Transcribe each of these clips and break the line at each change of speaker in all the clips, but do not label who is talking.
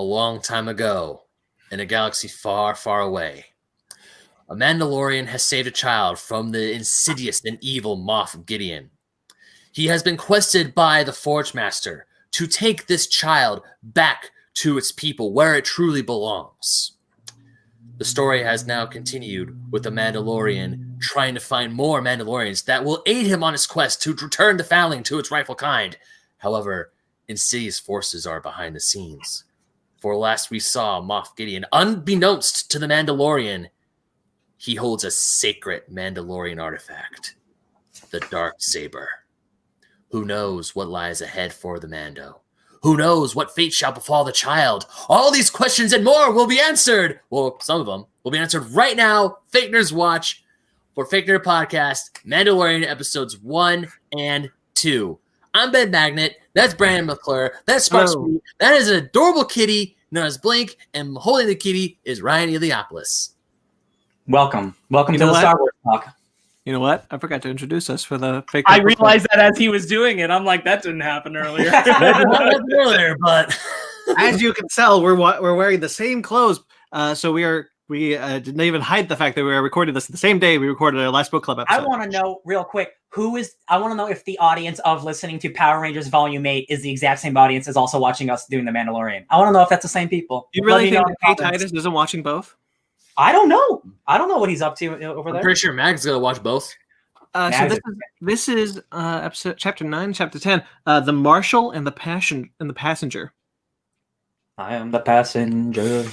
long time ago, in a galaxy far, far away, a Mandalorian has saved a child from the insidious and evil Moff Gideon. He has been quested by the Forge Master to take this child back to its people where it truly belongs. The story has now continued with the Mandalorian trying to find more Mandalorians that will aid him on his quest to return the Foundling to its rightful kind. However, insidious forces are behind the scenes. For last we saw Moff Gideon, unbeknownst to the Mandalorian, he holds a sacred Mandalorian artifact, the Dark Saber. Who knows what lies ahead for the Mando? Who knows what fate shall befall the child? All these questions and more will be answered. Well, some of them will be answered right now. Fake Nerds Watch for Fake Nerd Podcast, Mandalorian episodes 1 and 2. I'm Ben Magnet. That's Brandon McClure. That's Sparks. That is an adorable kitty known as Blink. And holding the kitty is Ryan Eliopoulos.
Welcome to the Star Wars Talk.
You know what? I forgot to introduce us for the fake.
I realized that as he was doing it. I'm like, that didn't happen earlier.
But
as you can tell, we're wearing the same clothes. So we didn't even hide the fact that we were recording this the same day we recorded our last book club episode.
I want to know real quick, I want to know if the audience of listening to Power Rangers Volume 8 is the exact same audience as also watching us doing The Mandalorian. I want to know if that's the same people.
You really think that Titus isn't watching both?
I don't know. I don't know what he's up to over there.
I'm pretty sure Mag's going to watch both.
So this is episode chapter 9, chapter 10, the Marshal and the Passenger.
I am the passenger.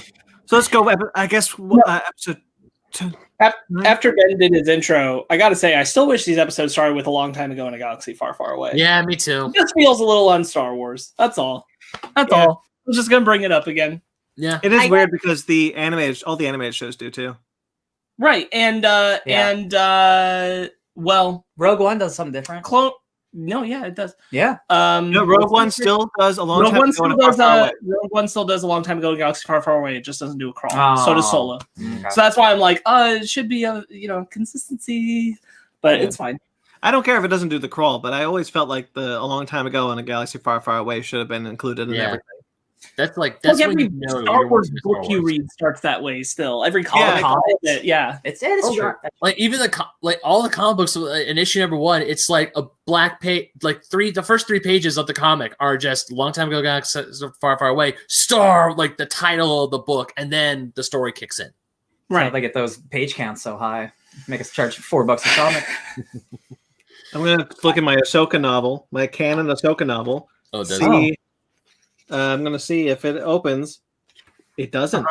So let's go. I guess episode 2.
After Ben did his intro, I got to say, I still wish these episodes started with a long time ago in a galaxy far, far away.
Yeah, me too.
It just feels a little un-Star Wars. That's all. That's all. I was just going to bring it up again.
Yeah,
it is weird because all the animated shows do too.
Right, well,
Rogue One does something different.
No, yeah, it does.
Yeah.
Rogue One still does a long time ago.
Rogue One still does a long time ago in Galaxy Far, Far Away. It just doesn't do a crawl. So does Solo. Okay. So that's why I'm like, it should be a consistency, but it's fine.
I don't care if it doesn't do the crawl, but I always felt like a long time ago in a Galaxy Far, Far Away should have been included in everything.
That's
every Star Wars book you read starts that way. Still, every comic,
it's true.
Like even all the comic books in issue number 1, it's like a black page. Like the first 3 pages of the comic are just long time ago, Galaxy Far, Far Away. Star, like the title of the book, and then the story kicks in.
Right, so they get those page counts so high, make us charge $4 a comic.
I'm gonna look at my Ahsoka novel, my canon Ahsoka novel.
Oh, does it?
I'm going to see if it opens. It doesn't.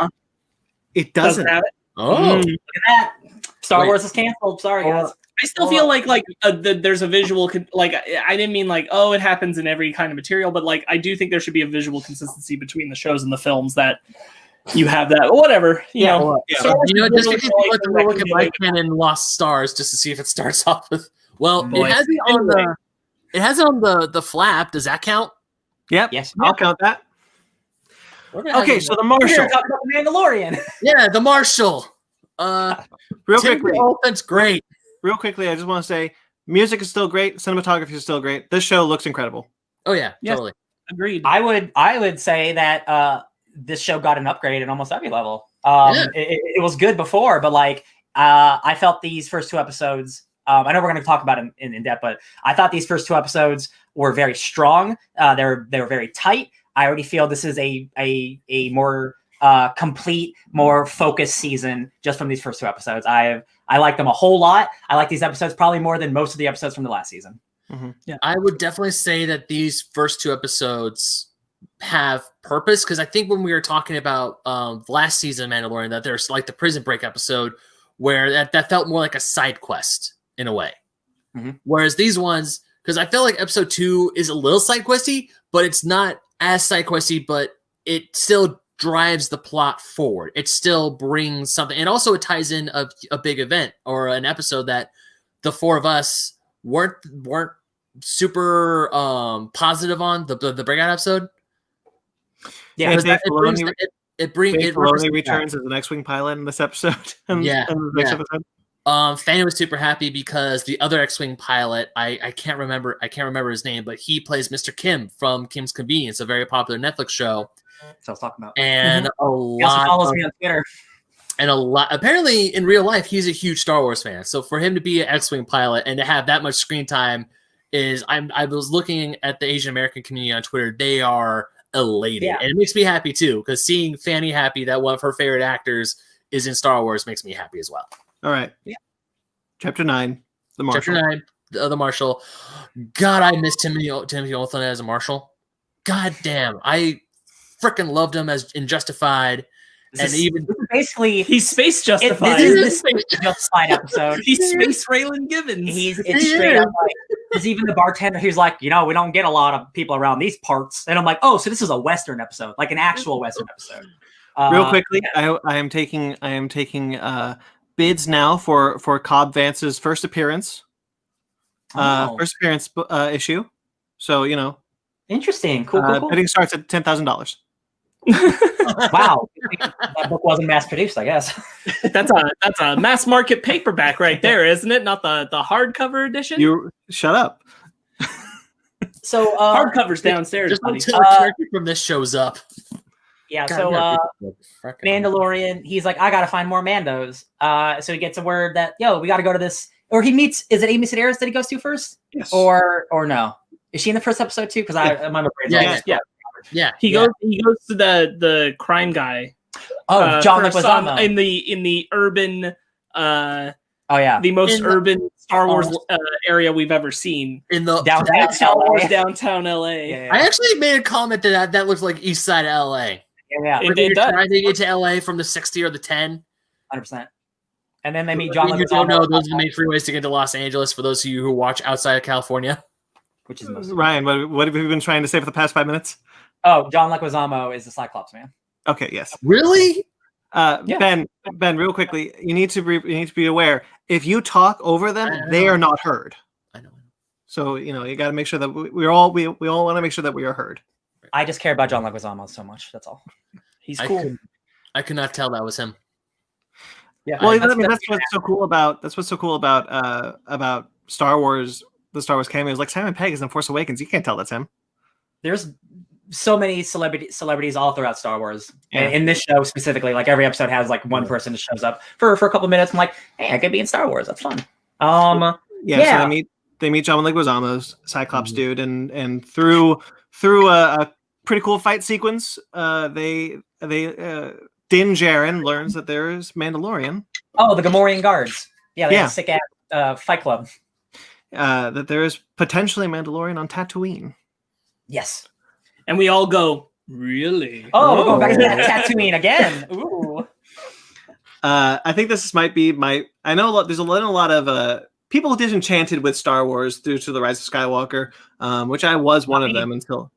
It doesn't have it.
Oh.
Look at that. Star Wars is canceled. Sorry, guys.
I still feel like there's a visual, I didn't mean it happens in every kind of material, but I do think there should be a visual consistency between the shows and the films that you have that. Whatever. You know,
just because you like to look at my canon Lost Stars just to see if it starts off with, it has it on the flap. Does that count?
Yep.
Yes.
I'll count that. Okay, so the Marshal.
We're talking about the Mandalorian.
Yeah, the Marshal.
Real quickly.
That's great.
Real quickly, I just want to say, music is still great. Cinematography is still great. This show looks incredible.
Oh yeah, totally.
Agreed.
I would say that this show got an upgrade at almost every level. It was good before, but I felt these first 2 episodes. I know we're going to talk about it in depth, but I thought these first 2 episodes were very strong. They were very tight. I already feel this is a more complete, more focused season just from these first 2 episodes. I like them a whole lot. I like these episodes probably more than most of the episodes from the last season.
Mm-hmm.
Yeah, I would definitely say that these first 2 episodes have purpose, because I think when we were talking about last season of Mandalorian, that there's the prison break episode where that felt more like a side quest in a way.
Mm-hmm.
Whereas these ones, because I feel like episode 2 is a little side questy, but it's not as side questy, but it still drives the plot forward. It still brings something. And also it ties in a big event or an episode that the 4 of us weren't super positive on, the breakout episode.
Yeah,
Filoni returns as an X-Wing pilot in this episode.
Yeah.
Episode.
Fanny was super happy because the other X-wing pilot, I can't remember his name, but he plays Mr. Kim from Kim's Convenience, a very popular Netflix show.
That's what I was talking about.
And
He also follows me on Twitter.
And apparently in real life, he's a huge Star Wars fan. So for him to be an X-wing pilot and to have that much screen time I was looking at the Asian American community on Twitter. They are elated.
Yeah.
And it makes me happy too, because seeing Fanny happy that one of her favorite actors is in Star Wars makes me happy as well.
All right.
Yeah.
Chapter 9, the Marshal.
Chapter 9, the Marshal. God, I miss Timothy Olyphant as a Marshal. God damn. I freaking loved him as in Justified.
Basically,
he's space justified.
This is the space justified episode.
He's space Raylan Givens.
It's straight up like, there's even the bartender who's like, we don't get a lot of people around these parts. And I'm like, oh, so this is a Western episode, like an actual Western episode.
Real quickly, I am taking bids now for Cobb Vance's first appearance. Issue. So,
interesting. Cool.
Bidding starts at $10,000.
Wow, that book wasn't mass produced, I guess.
That's a mass market paperback right there, isn't it? Not the hardcover edition.
You shut up.
So
hardcover's downstairs.
Just until a character from this shows up.
Yeah.
God,
Mandalorian, he's like, I gotta find more Mandos. So he gets a word that we gotta go to this, or he meets. Is it Amy Sedaris that he goes to first?
Yes.
Or no? Is she in the first episode too? Because my brain's
Yeah, he goes to the crime guy.
Oh, John Leguizamo
in the urban.
The
most urban Star Wars area we've ever seen
in the
downtown LA.
Yeah.
I actually made a comment to that looks like East Side of LA.
Yeah,
You're trying to get to LA from the 60 or the 10.
100%. And then they meet John Leguizamo.
You don't know those are the main freeways to get to Los Angeles for those of you who watch outside of California.
Which is most
Ryan, what have you been trying to say for the past 5 minutes?
Oh, John Leguizamo is the Cyclops man.
Okay, yes.
Really?
Ben, real quickly, you need to be aware. If you talk over them, they are not heard.
I know.
So you got to make sure that we all want to make sure that we are heard.
I just care about John Leguizamo so much. That's all.
He's cool.
I could not tell that was him.
Yeah.
Well, that's what's so cool about Star Wars. The Star Wars cameos, like Simon Pegg is in Force Awakens. You can't tell that's him.
There's so many celebrities all throughout Star Wars. Yeah. And in this show specifically, like every episode has like one person that shows up for a couple of minutes. I'm like, hey, I could be in Star Wars. That's fun.
So they meet John Leguizamo's Cyclops dude, and through a pretty cool fight sequence, Din Djarin learns that there is Mandalorian.
Oh, the Gamorrean guards. Yeah, they have a sick ass fight club.
That there is potentially Mandalorian on Tatooine.
Yes.
And we all go, really?
Oh, we're going back to that Tatooine again. Ooh.
I think this might be I know there's a lot of people disenchanted with Star Wars due to the Rise of Skywalker, which I was one of them until.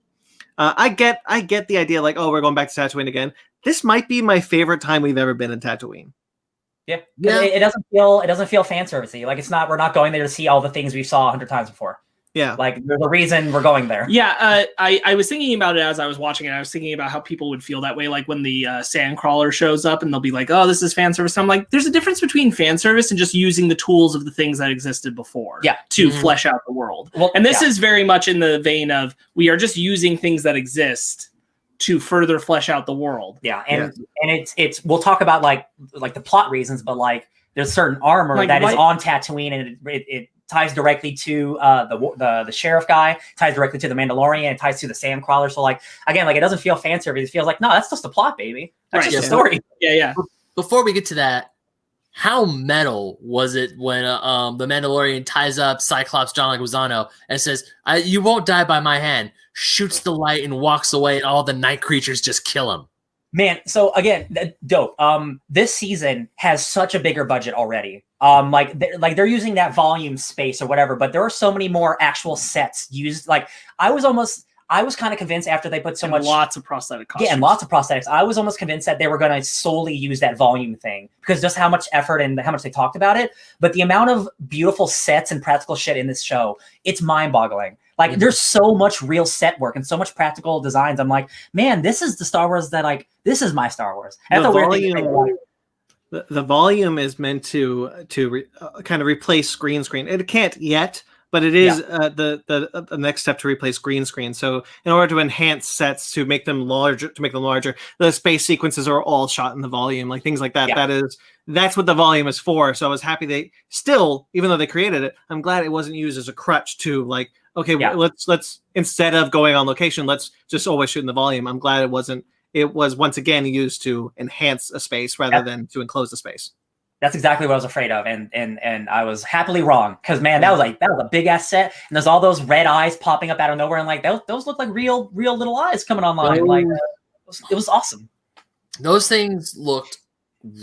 I get the idea, like, oh, we're going back to Tatooine again. This might be my favorite time we've ever been in Tatooine.
Yeah. It doesn't feel fan servicey. Like we're not going there to see all the things we saw 100 times before.
Yeah.
Like there's a reason we're going there.
Yeah. I was thinking about it as I was watching it. I was thinking about how people would feel that way. Like when the Sandcrawler shows up and they'll be like, oh, this is fan service. And I'm like, there's a difference between fan service and just using the tools of the things that existed before to flesh out the world. Well, and this is very much in the vein of we are just using things that exist to further flesh out the world.
Yeah. And it's we'll talk about like the plot reasons, but like there's certain armor is on Tatooine and it ties directly to the sheriff guy, ties directly to the Mandalorian, it ties to the Sandcrawler. So like again, like it doesn't feel fan service. It feels like, no, that's just the plot, baby. That's just the story.
Yeah.
Before we get to that, how metal was it when the Mandalorian ties up Cyclops John Leguizamo and says, you won't die by my hand, shoots the light and walks away, and all the night creatures just kill him.
Man, so again, dope. This season has such a bigger budget already. They're using that volume space or whatever, but there are so many more actual sets used. Like I was kind of convinced after they put
lots of prosthetic costumes.
Yeah, and lots of prosthetics. I was almost convinced that they were going to solely use that volume thing because just how much effort and how much they talked about it. But the amount of beautiful sets and practical shit in this show, it's mind-boggling. Like there's so much real set work and so much practical designs. I'm like, man, this is the Star Wars that this is my Star Wars. And
The the volume is meant to kind of replace green screen. It can't yet, but it is the next step to replace green screen. So in order to enhance sets to make them larger, the space sequences are all shot in the volume, like things like that.
Yeah.
That's what the volume is for. So I was happy they still, even though they created it, I'm glad it wasn't used as a crutch to like, okay, let's instead of going on location, let's just always shoot in the volume. I'm glad it wasn't. It was once again used to enhance a space rather than to enclose a space.
That's exactly what I was afraid of, and I was happily wrong, because man, that was a big ass set, and there's all those red eyes popping up out of nowhere, and like those look like real little eyes coming online. Like it was awesome.
Those things looked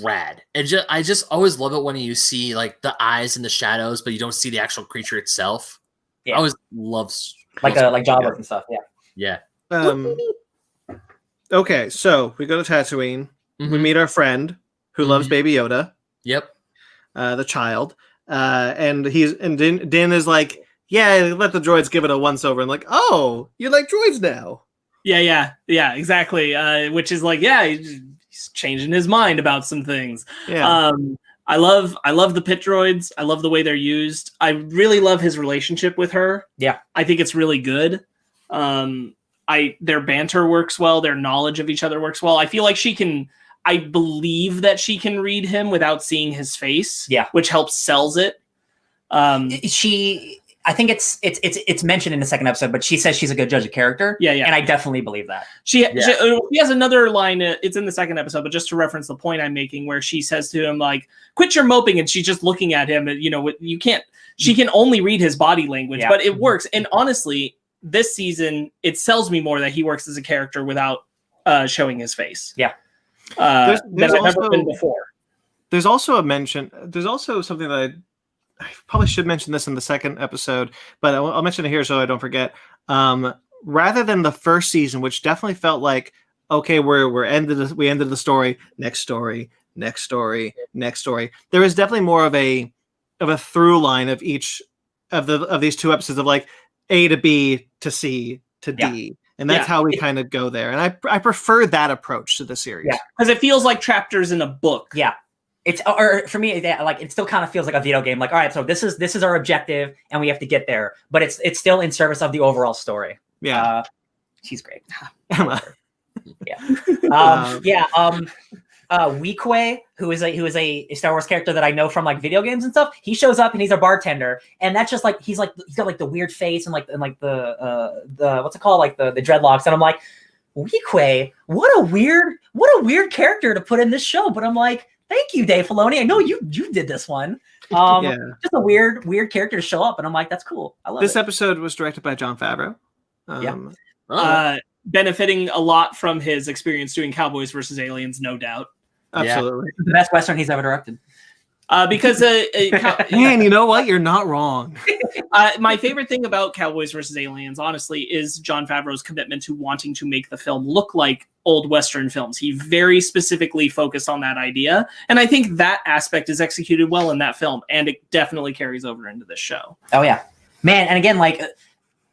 rad. I just always love it when you see like the eyes in the shadows, but you don't see the actual creature itself.
Yeah.
I always love
like Jawas and stuff.
Yeah.
Okay, so we go to Tatooine. We meet our friend who loves Baby Yoda.
Yep.
The child. And Din is like, yeah, let the droids give it a once over. And like, oh, you like droids now?
Yeah, exactly. Which is like, he's changing his mind about some things.
Yeah.
I love the pit droids. I love the way they're used. I really love his relationship with her.
Yeah.
I think it's really good. Their banter works well. Their knowledge of each other works well. I feel like I believe that she can read him without seeing his face.
Yeah.
Which helps sells it.
I think it's mentioned in the second episode, but she says she's a good judge of character.
Yeah.
And I definitely believe that.
She has another line. It's in the second episode, but just to reference the point I'm making, where she says to him, like, quit your moping. And she's just looking at him. And, she can only read his body language, but it works. And honestly, this season, it sells me more that he works as a character without showing his face.
Yeah.
There's
never been before.
There's also something that I probably should mention this in the second episode, but I'll mention it here so I don't forget. Rather than the first season, which definitely felt like, okay, we ended the story, next story. There is definitely more of a through line of each of these two episodes of like A to B to C to D. And that's how we kind of go there. And I prefer that approach to the series.
Yeah, because it feels like chapters in a book.
Yeah. Or for me, like it still kind of feels like a video game. Like, all right, so this is our objective, and we have to get there. But it's still in service of the overall story.
Yeah,
she's great. Weequay, who is a Star Wars character that I know from like video games and stuff. He shows up and he's a bartender, and that's just like he's got like the weird face and the what's it called, like the dreadlocks, and I'm like, Weequay, what a weird character to put in this show. But I'm like, thank you, Dave Filoni. I know you did this one. Just a weird character to show up, and I'm like, that's cool. I love
this
it.
episode was directed by Jon Favreau.
Benefiting a lot from his experience doing Cowboys versus Aliens, no doubt.
Absolutely,
the best Western he's ever directed.
Because
man, you know what? You're not wrong.
My favorite thing about Cowboys versus Aliens, honestly, is Jon Favreau's commitment to wanting to make the film look like old Western films. He very specifically focused on that idea, and I think that aspect is executed well in that film, and it definitely carries over into this show.
Oh yeah, man! And again, like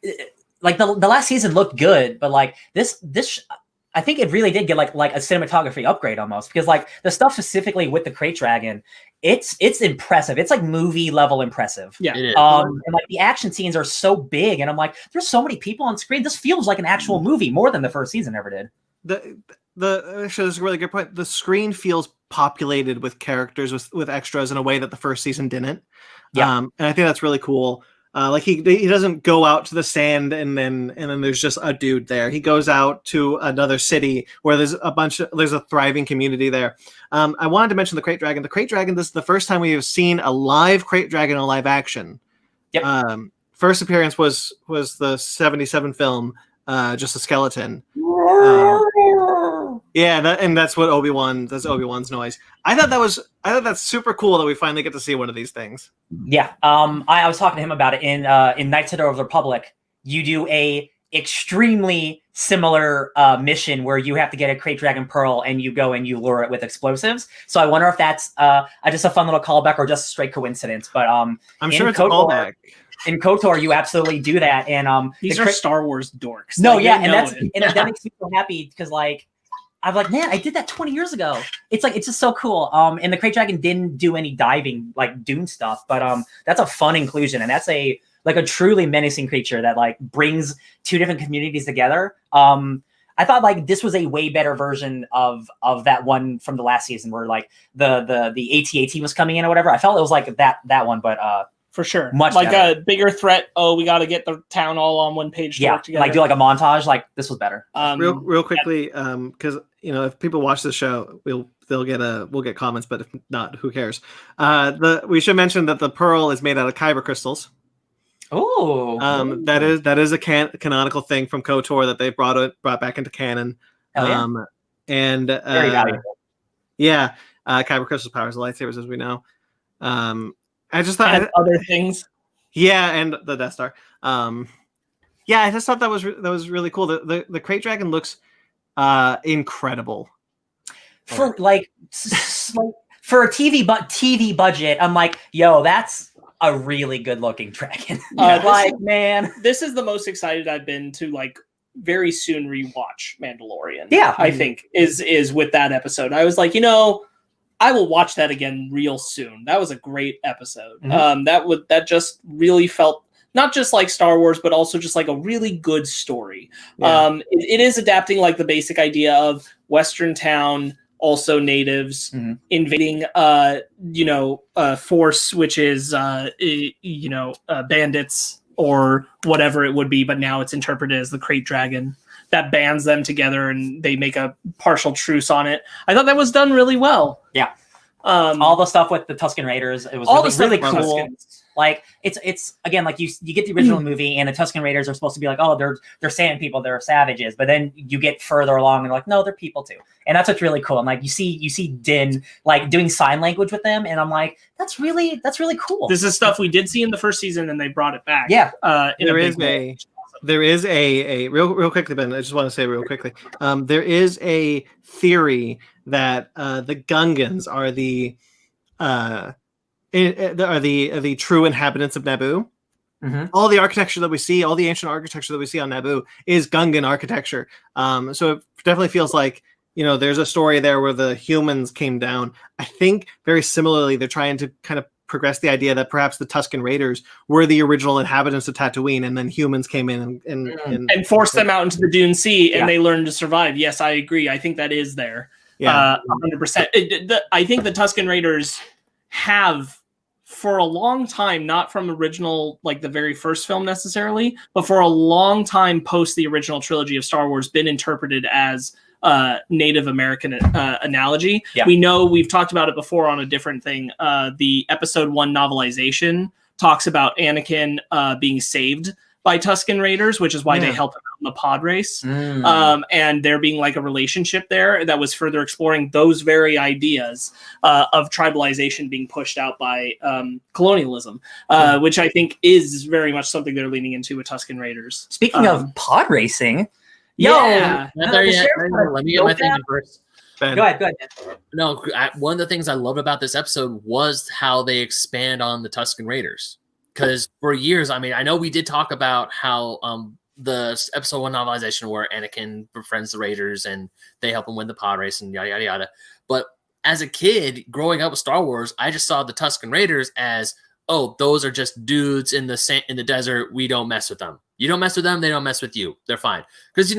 the last season looked good, but like this. I think it really did get like a cinematography upgrade almost, because like the stuff specifically with the Crate Dragon, it's impressive. It's like movie level impressive.
Yeah.
It is.
And like the action scenes are so big, and I'm like, there's so many people on screen. This feels like an actual movie more than the first season ever did.
Actually, that's a really good point. The screen feels populated with characters with extras in a way that the first season didn't.
Yeah.
And I think that's really cool. Like he doesn't go out to the sand and then there's just a dude there. He goes out to another city where there's a thriving community there. I wanted to mention the Crate Dragon. The Crate Dragon, this is the first time we have seen a live Crate Dragon in live action.
Yep.
First appearance was the 77 film, just a skeleton. That's what Obi-Wan's noise. I thought that's super cool that we finally get to see one of these things.
Yeah. I was talking to him about it in Knights of the Republic. You do a extremely similar mission where you have to get a Crate Dragon Pearl and you go and you lure it with explosives. So I wonder if that's just a fun little callback or just a straight coincidence. But I'm
sure it's a callback.
In KOTOR, you absolutely do that, and
these are Star Wars dorks.
No, yeah, and that makes me so happy because like I'm like, man, I did that 20 years ago. It's just so cool. And the Krayt Dragon didn't do any diving like Dune stuff, but that's a fun inclusion, and that's a truly menacing creature that like brings two different communities together. I thought like this was a way better version of that one from the last season where like the AT-AT was coming in or whatever. I felt it was like that one, but
for sure,
much
like
better.
A bigger threat. Oh, we got to get the town all on one page to work together.
Like do like a montage. Like this was better.
Real quickly, because if people watch the show, we'll get comments, but if not, who cares? We should mention that the pearl is made out of kyber crystals.
Oh,
that is a canonical thing from KOTOR that they brought back into canon.
Hell yeah.
And
very valuable.
Yeah, kyber crystals powers the lightsabers, as we know. I just thought
other things.
Yeah, and the Death Star. Yeah, I just thought that was really cool. The Krayt Dragon looks incredible
for for a TV budget. I'm like, yo, that's a really good looking dragon. Man,
this is the most excited I've been to like very soon rewatch Mandalorian.
Yeah,
I think is with that episode. I was like, I will watch that again real soon. That was a great episode.
Mm-hmm.
That just really felt not just like Star Wars, but also just like a really good story.
Yeah.
It is adapting like the basic idea of Western town, also natives invading, force, which is, bandits or whatever it would be. But now it's interpreted as the Krayt Dragon that bands them together and they make a partial truce on it. I thought that was done really well.
Yeah. All the stuff with the Tuscan Raiders, it was really cool. Like it's again, like you get the original movie and the Tuscan Raiders are supposed to be like, oh, they're sand people, they're savages, but then you get further along and like, no, they're people too. And that's what's really cool. And like you see Din like doing sign language with them, and I'm like, that's really cool.
This is stuff we did see in the first season and they brought it back.
Yeah.
There is a real quickly, Ben. I just want to say real quickly. There is a theory that the Gungans are the true inhabitants of Naboo.
Mm-hmm.
All the architecture that we see, all the ancient architecture that we see on Naboo is Gungan architecture. So it definitely feels like there's a story there where the humans came down. I think very similarly, they're trying to kind of progress the idea that perhaps the Tuscan Raiders were the original inhabitants of Tatooine, and then humans came in and
forced them out into the Dune Sea, and they learned to survive. Yes, I agree. I think that is there.
Yeah,
100%. I think the Tuscan Raiders have, for a long time, not from original, like the very first film necessarily, but for a long time post the original trilogy of Star Wars, been interpreted as Native American analogy.
Yeah.
We know, we've talked about it before on a different thing. The episode 1 novelization talks about Anakin being saved by Tuscan Raiders, which is why they help him out in the pod race. And there being like a relationship there that was further exploring those very ideas of tribalization being pushed out by colonialism, which I think is very much something they're leaning into with Tuscan Raiders.
Speaking of pod racing,
Let me get my thing in first.
Ben.
Go ahead.
No, one of the things I loved about this episode was how they expand on the Tuscan Raiders. Because for years, I mean, I know we did talk about how the episode 1 novelization where Anakin befriends the Raiders and they help him win the pod race and yada, yada, yada. But as a kid, growing up with Star Wars, I just saw the Tuscan Raiders as, oh, those are just dudes in the desert. We don't mess with them. You don't mess with them. They don't mess with you. They're fine. Because,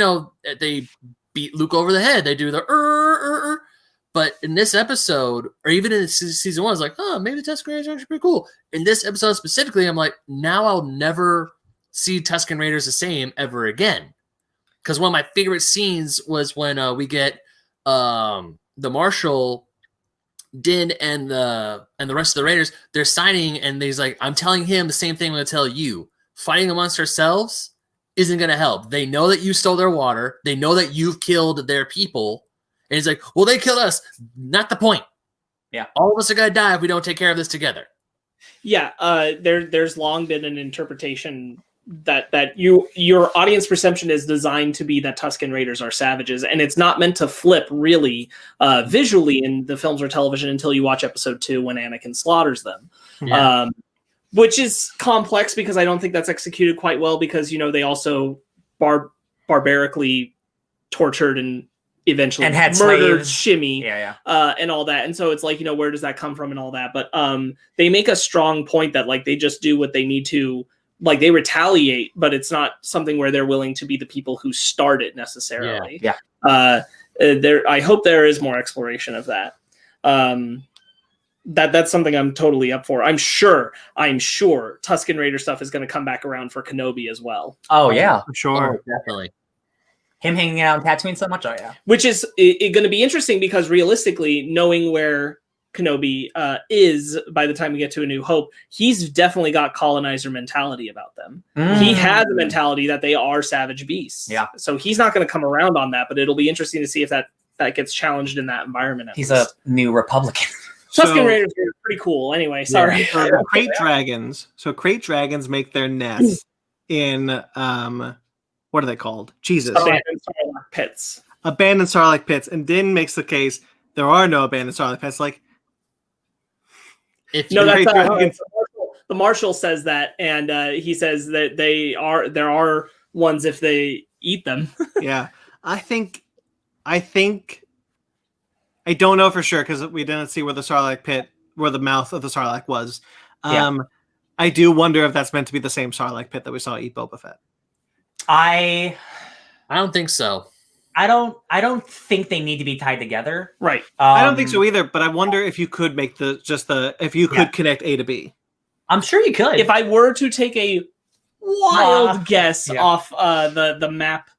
they beat Luke over the head. They do the But in this episode, or even in season 1, I was like, oh, maybe the Tuscan Raiders are actually pretty cool. In this episode specifically, I'm like, now I'll never see Tuscan Raiders the same ever again. Because one of my favorite scenes was when we get the Marshal, Din, and the rest of the Raiders. They're signing, and he's like, I'm telling him the same thing I'm going to tell you. Fighting amongst ourselves isn't going to help. They know that you stole their water. They know that you've killed their people. And he's like, well, they killed us. Not the point.
Yeah.
All of us are going to die if we don't take care of this together.
Yeah. There's long been an interpretation that your audience perception is designed to be that Tuscan Raiders are savages. And it's not meant to flip really visually in the films or television until you watch episode 2 when Anakin slaughters them.
Yeah.
Which is complex because I don't think that's executed quite well because, they also barbarically tortured and eventually
And had
murdered
slaves.
Shimmy, and all that. And so it's like, where does that come from and all that? But they make a strong point that like they just do what they need to, like they retaliate, but it's not something where they're willing to be the people who start it necessarily. I hope there is more exploration of that. That's something I'm totally up for. I'm sure Tusken Raider stuff is going to come back around for Kenobi as well.
Oh yeah,
For sure.
Oh, definitely.
him hanging out on Tatooine so much. Oh yeah,
Which is going to be interesting because realistically, knowing where Kenobi is by the time we get to A New Hope, he's definitely got colonizer mentality about them. He has a mentality that they are savage beasts.
Yeah.
So he's not going to come around on that, but it'll be interesting to see if that gets challenged in that environment.
He's a new Republican.
Tusken Raiders are pretty cool. Anyway, sorry.
So the crate dragons. So crate dragons make their nests in what are they called? Jesus.
Abandoned Sarlacc pits.
Abandoned Sarlacc pits. And Din makes the case there are no abandoned Sarlacc pits. Like,
If
No,
you
that's
crate dragons-
the Marshal says that, and he says that there are ones if they eat them.
yeah. I don't know for sure because we didn't see where the Sarlacc pit, where the mouth of the Sarlacc was. I do wonder if that's meant to be the same Sarlacc pit that we saw eat Boba Fett.
I
don't think so.
I don't think they need to be tied together.
Right.
I don't think so either, but I wonder if you could make if you could connect A to B.
I'm sure you could.
If I were to take a wild guess off the map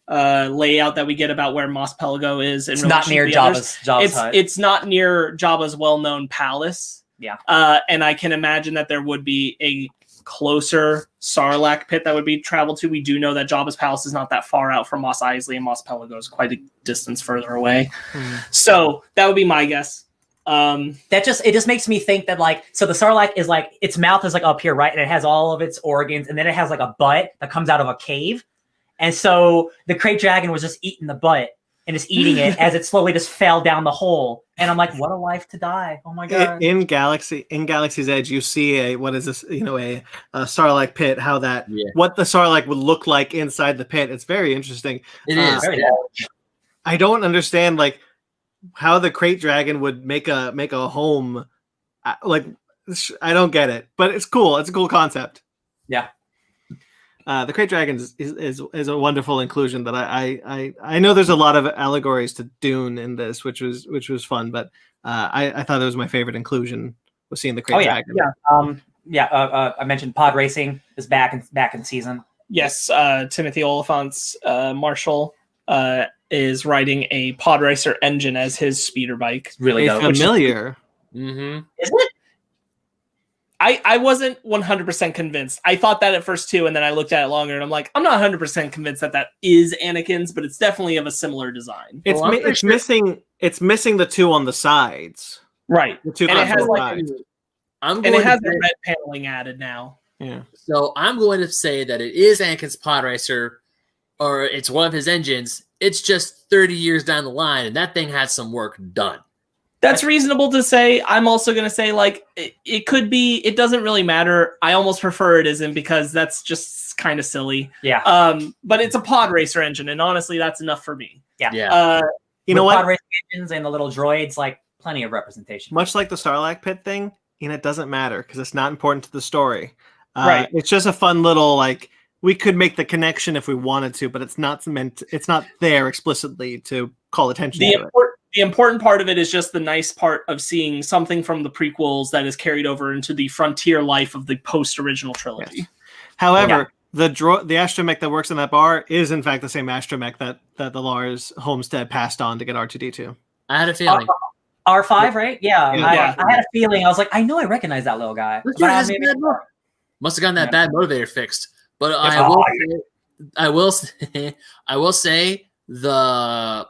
layout that we get about where Mos Pelgo is,
it's not near Jabba's hut.
It's not near Jabba's well-known palace.
Yeah.
And I can imagine that there would be a closer Sarlacc pit that would be traveled to. We do know that Jabba's palace is not that far out from Mos Eisley, and Mos Pelgo is quite a distance further away. So that would be my guess.
It just makes me think that like, so the Sarlacc is like, its mouth is like up here, right? And it has all of its organs, and then it has like a butt that comes out of a cave. And so the crate dragon was just eating the butt and just eating it as it slowly just fell down the hole. And I'm like, what a life to die. Oh my God.
In Galaxy's Edge, you see a Sarlacc pit, how that, what the Sarlacc would look like inside the pit. It's very interesting.
It is.
Very large.
I don't understand like how the crate dragon would make a home. Like, I don't get it, but it's cool. It's a cool concept.
Yeah.
The crate dragon is a wonderful inclusion that I know there's a lot of allegories to Dune in this, which was fun, but I thought it was my favorite inclusion was seeing the crate dragon.
I mentioned pod racing is back in season.
Yes, Timothy Oliphant's Marshal is riding a pod racer engine as his speeder bike.
Really dope.
Familiar.
Isn't it?
I wasn't 100% convinced. I thought that at first too, and then I looked at it longer, and I'm like, I'm not 100% convinced that is Anakin's, but it's definitely of a similar design.
It's missing the two on the sides,
right?
The two
and it has
sides.
It has the red paneling added now.
Yeah.
So I'm going to say that it is Anakin's pod racer, or it's one of his engines. It's just 30 years down the line, and that thing had some work done.
That's reasonable to say. I'm also going to say, like, it could be, it doesn't really matter. I almost prefer it isn't because that's just kind of silly.
Yeah.
But it's a pod racer engine, and honestly, that's enough for me.
Yeah.
You know what?
Pod racing engines and the little droids, like, plenty of representation.
Much like the Sarlacc pit thing, it doesn't matter because it's not important to the story.
Right.
It's just a fun little, like, we could make the connection if we wanted to, but it's not there explicitly to call attention to it.
The important part of it is just the nice part of seeing something from the prequels that is carried over into the frontier life of the post-original trilogy.
Yes. However, the astromech that works in that bar is in fact the same astromech that the Lars Homestead passed on to get R2-D2.
I had a feeling.
R5, right? Yeah.
Yeah.
I had a feeling. I was like, I know I recognize that little guy.
Must have gotten that bad motivator fixed. But I will say the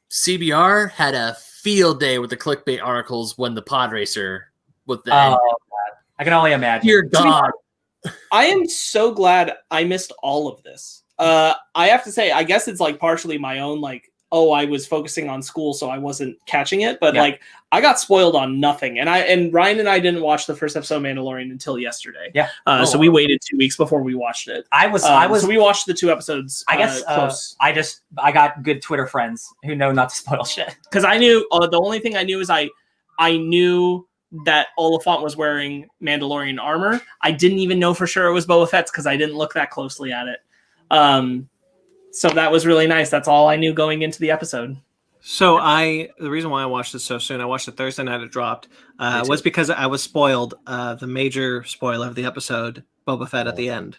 CBR had a field day with the clickbait articles when the pod racer with the
God. I can only imagine.
Dear God.
I am so glad I missed all of this. I have to say, I guess it's like partially my own like oh, I was focusing on school, so I wasn't catching it. But
Yeah.
like, I got spoiled on nothing. And Ryan and I didn't watch the first episode of Mandalorian until yesterday.
Yeah.
So we waited 2 weeks before we watched it. So we watched the 2 episodes.
I guess
close.
I got good Twitter friends who know not to spoil shit.
Because I knew the only thing I knew is I knew that Oliphant was wearing Mandalorian armor. I didn't even know for sure it was Boba Fett's because I didn't look that closely at it. So that was really nice. That's all I knew going into the episode.
So the reason why I watched it so soon, I watched it Thursday night it dropped, was because I was spoiled. The major spoiler of the episode, Boba Fett at the end.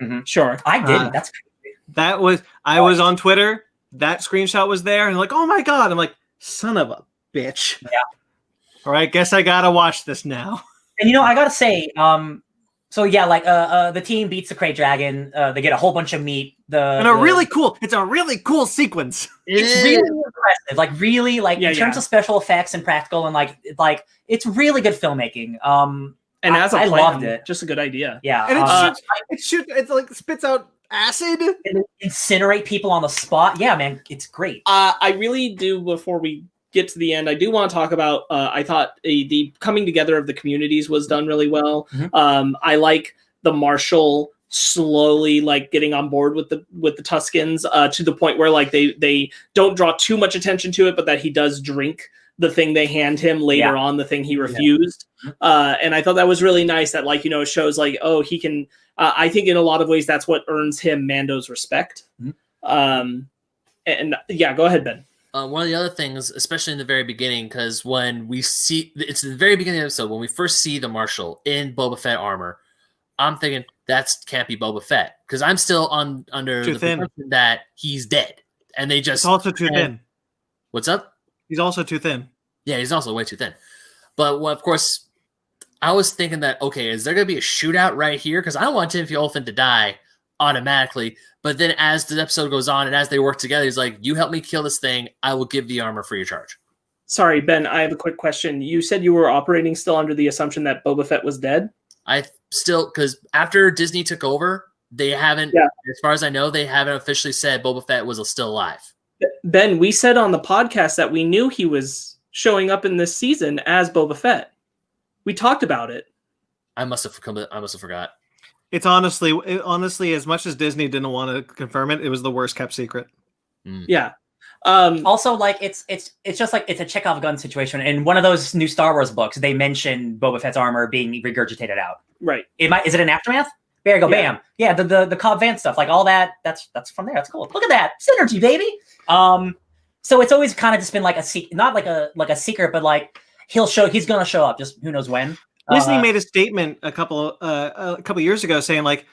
Mm-hmm.
Sure.
I didn't. That's crazy.
I was on Twitter. That screenshot was there, and I'm like, oh my god! I'm like, son of a bitch.
Yeah.
All right, guess I gotta watch this now.
And I gotta say, so yeah, like the team beats the Krayt Dragon. They get a whole bunch of meat. It's a really cool sequence. It's really impressive. Like really, like in terms of special effects and practical, and like it's really good filmmaking.
And as a
I
plan,
loved it.
Just a good idea.
Yeah.
And it like spits out acid
and incinerate people on the spot. Yeah, man, it's great.
I really do. Before we get to the end, I do want to talk about I thought the coming together of the communities was done really well.
Mm-hmm.
I like the Marshal slowly like getting on board with the Tuskens to the point where like they don't draw too much attention to it, but that he does drink the thing they hand him later on, the thing he refused. And I thought that was really nice that like, it shows like, oh, he can, I think in a lot of ways that's what earns him Mando's respect.
Mm-hmm.
And yeah, go ahead, Ben.
One of the other things, especially in the very beginning, because when we see, it's the very beginning of the episode, when we first see the Marshal in Boba Fett armor, I'm thinking that can't be Boba Fett, because I'm still under the perception that he's dead. And they just...
He's also too thin.
What's up?
He's also too thin.
Yeah, he's also way too thin. But, well, of course, I was thinking that, okay, is there going to be a shootout right here? Because I don't want Timothy Olyphant to die automatically. But then as the episode goes on and as they work together, he's like, you help me kill this thing, I will give the armor free of charge.
Sorry, Ben, I have a quick question. You said you were operating still under the assumption that Boba Fett was dead?
I still, because after Disney took over, they haven't, as far as I know, they haven't officially said Boba Fett was still alive.
Ben, we said on the podcast that we knew he was showing up in this season as Boba Fett. We talked about it.
I must have forgot.
It's honestly, as much as Disney didn't want to confirm it, it was the worst kept secret.
Yeah.
Also, like it's just like it's a Chekhov gun situation. In one of those new Star Wars books, they mention Boba Fett's armor being regurgitated out.
Right.
Is it an aftermath? There you go. Bam. Yeah. The Cobb Vanth stuff, like all that. That's from there. That's cool. Look at that synergy, baby. So it's always kind of just been like not like a secret, but like he's gonna show up. Just who knows when.
Disney made a statement a couple years ago saying like,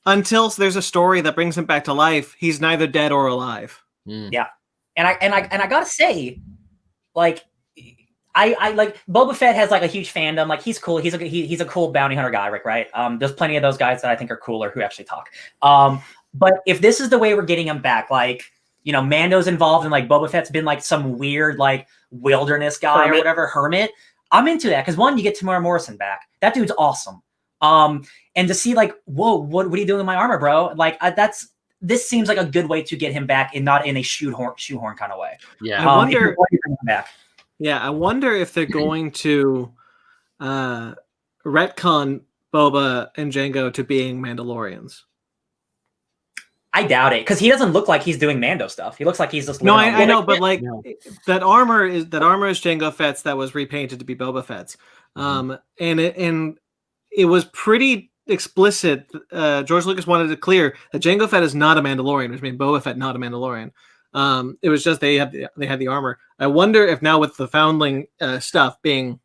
until there's a story that brings him back to life, he's neither dead or alive.
Yeah, and I gotta say, like, I like Boba Fett has like a huge fandom. Like he's cool. He's a cool bounty hunter guy, Rick. Right? There's plenty of those guys that I think are cooler who actually talk. But if this is the way we're getting him back, like, Mando's involved and like Boba Fett's been like some weird like wilderness guy or whatever hermit. I'm into that because one, you get Tamara Morrison back. That dude's awesome. And to see like, whoa, what are you doing with my armor, bro? Like this seems like a good way to get him back and not in a shoehorn kind of way.
Yeah.
I wonder.
Back.
Yeah, I wonder if they're going to retcon Boba and Jango to being Mandalorians.
I doubt it because he doesn't look like he's doing Mando stuff. He looks like he's just
I know, but like that armor is Jango Fett's that was repainted to be Boba Fett's, and it was pretty explicit. George Lucas wanted it clear that Jango Fett is not a Mandalorian, which means Boba Fett not a Mandalorian. It was just they had the armor. I wonder if now with the Foundling stuff being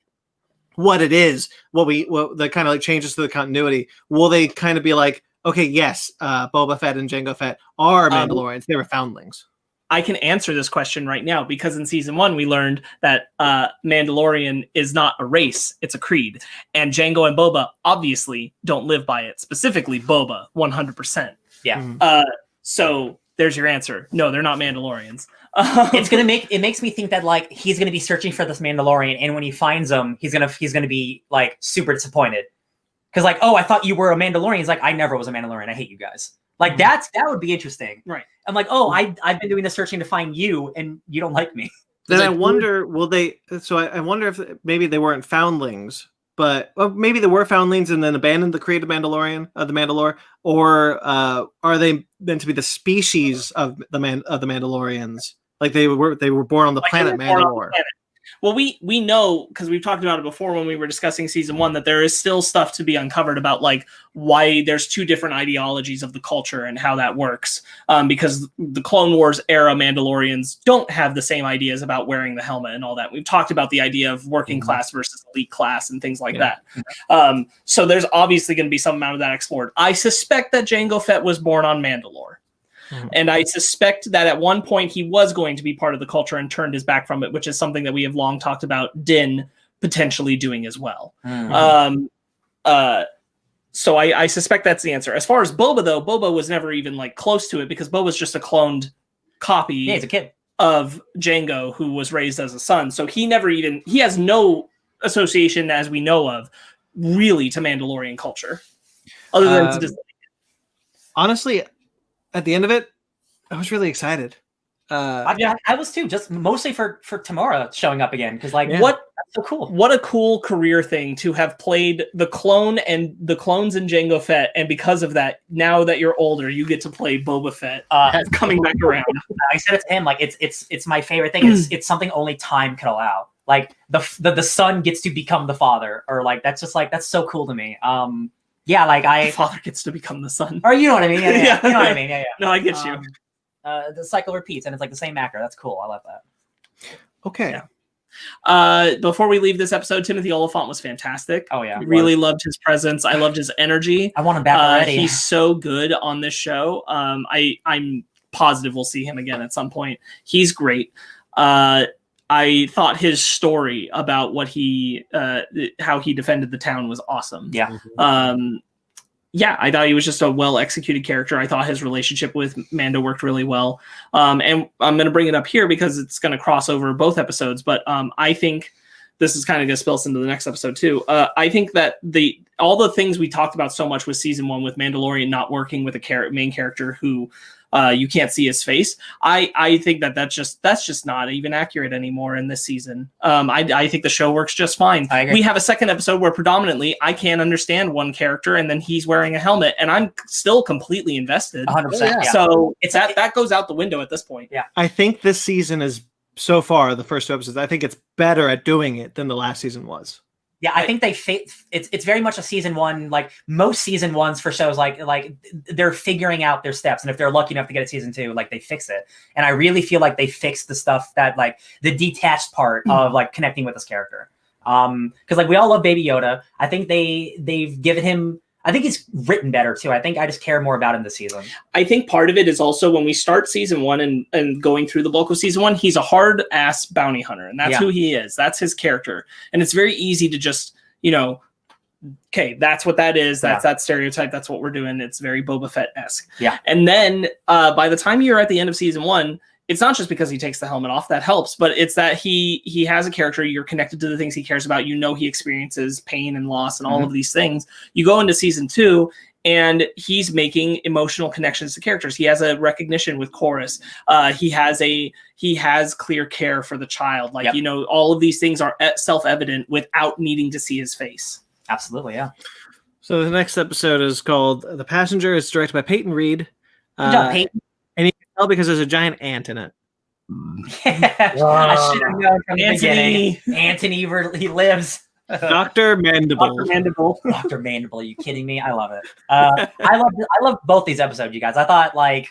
what it is, what the kind of like changes to the continuity, will they kind of be like, okay, yes, Boba Fett and Jango Fett are Mandalorians. They were Foundlings.
I can answer this question right now because in season 1 we learned that Mandalorian is not a race, it's a creed. And Jango and Boba obviously don't live by it. Specifically Boba, 100%.
Yeah.
Mm-hmm.
So there's your answer. No, they're not Mandalorians.
It makes me think that like he's gonna be searching for this Mandalorian, and when he finds him, he's gonna be like super disappointed. Because like, oh, I thought you were a Mandalorian. He's like, I never was a Mandalorian. I hate you guys. Like that would be interesting.
Right.
I'm like, oh, I've been doing the searching to find you, and you don't like me.
Then I wonder, will they? So I wonder if maybe they weren't foundlings, but maybe they were foundlings and then abandoned the creative Mandalorian, the Mandalore, or are they meant to be the species of the Mandalorians? Like they were born on the planet Mandalore.
Well, we know, because we've talked about it before when we were discussing season 1, that there is still stuff to be uncovered about like why there's 2 different ideologies of the culture and how that works. Because the Clone Wars era Mandalorians don't have the same ideas about wearing the helmet and all that. We've talked about the idea of working class versus elite class and things like that. So there's obviously going to be some amount of that explored. I suspect that Jango Fett was born on Mandalore. And I suspect that at one point he was going to be part of the culture and turned his back from it, which is something that we have long talked about Din potentially doing as well. So I suspect that's the answer. As far as Boba, though, Boba was never even like close to it because Boba's just a cloned copy
he's a kid
of Jango who was raised as a son. So he has no association, as we know of, really to Mandalorian culture. Other than to just...
Honestly, at the end of it, I was really excited.
I was too, just mostly for Tamora showing up again, because like that's so cool.
What a cool career thing to have played the clone and the clones in Jango Fett, and because of that, now that you're older, you get to play Boba Fett coming back around.
I said it to him, like it's my favorite thing. It's something only time could allow. Like the son gets to become the father, or like that's so cool to me. The
father gets to become the son.
Or you know what I mean? Yeah. You know what I mean? Yeah.
No, I get you.
The cycle repeats, and it's like the same actor. That's cool. I love that.
Okay.
Yeah. Before we leave this episode, Timothy Oliphant was fantastic.
Oh yeah,
really loved his presence. I loved his energy.
I want him back already.
He's so good on this show. I'm positive we'll see him again at some point. He's great. I thought his story about what how he defended the town was awesome.
Yeah.
I thought he was just a well-executed character. I thought his relationship with Mando worked really well. And I'm going to bring it up here because it's going to cross over both episodes. But I think this is kind of going to spill us into the next episode too. I think that all the things we talked about so much with season 1 with Mandalorian not working with a main character who you can't see his face. I think that's just not even accurate anymore in this season. I think the show works just fine. We have a second episode where predominantly I can't understand one character and then he's wearing a helmet and I'm still completely invested.
100%.
Yeah. So that goes out the window at this point.
Yeah.
I think this season is so far the first 2 episodes. I think it's better at doing it than the last season was.
Yeah, I think it's very much a season 1, like most season 1s for shows, like they're figuring out their steps, and if they're lucky enough to get a season 2, like they fix it. And I really feel like they fixed the stuff that like the detached part of like connecting with this character. Because like we all love Baby Yoda. I think they've given him. I think he's written better too. I think I just care more about him this season.
I think part of it is also when we start season 1 and going through the bulk of season 1, he's a hard ass bounty hunter, and that's who he is. That's his character, and it's very easy to just okay, that's what that is. That's that stereotype. That's what we're doing. It's very Boba Fett-esque.
Yeah,
and then by the time you're at the end of season 1. It's not just because he takes the helmet off that helps, but it's that he has a character. You're connected to the things he cares about. He experiences pain and loss and all of these things. You go into season 2 and he's making emotional connections to characters. He has a recognition with Chorus. He has clear care for the child. Like, all of these things are self-evident without needing to see his face.
Absolutely. Yeah.
So the next episode is called The Passenger. It's directed by Peyton Reed.
Good job, Peyton.
And you can tell because there's a giant ant in it.
I should have known from the beginning. Anthony, he lives.
Dr. Mandible.
Dr. Mandible. Are you kidding me? I love it. I love both these episodes, you guys. I thought like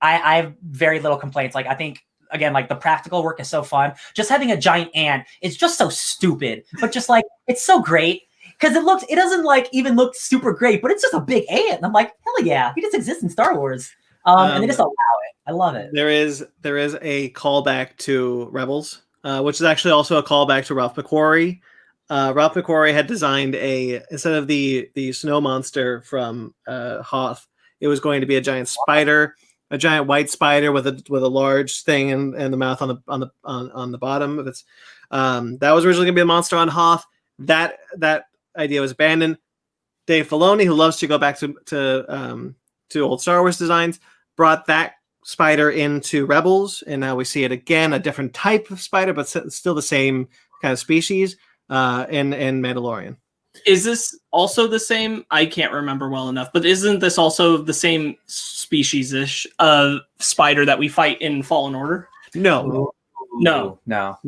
I have very little complaints. Like I think again, like the practical work is so fun. Just having a giant ant is just so stupid, but just like it's so great. Because it doesn't like even look super great, but it's just a big ant. And I'm like, hell yeah, he just exists in Star Wars. And they just allow it. I love it.
There is a callback to Rebels, which is actually also a callback to Ralph McQuarrie. Ralph McQuarrie had designed instead of the snow monster from Hoth, it was going to be a giant spider, a giant white spider with a large thing and the mouth on the bottom of its. That was originally going to be a monster on Hoth. That idea was abandoned. Dave Filoni, who loves to go back to to old Star Wars designs, brought that spider into Rebels, and now we see it again, a different type of spider, but still the same kind of species in Mandalorian.
Is this also the same? I can't remember well enough, but isn't this also the same species-ish spider that we fight in Fallen Order?
No.
No.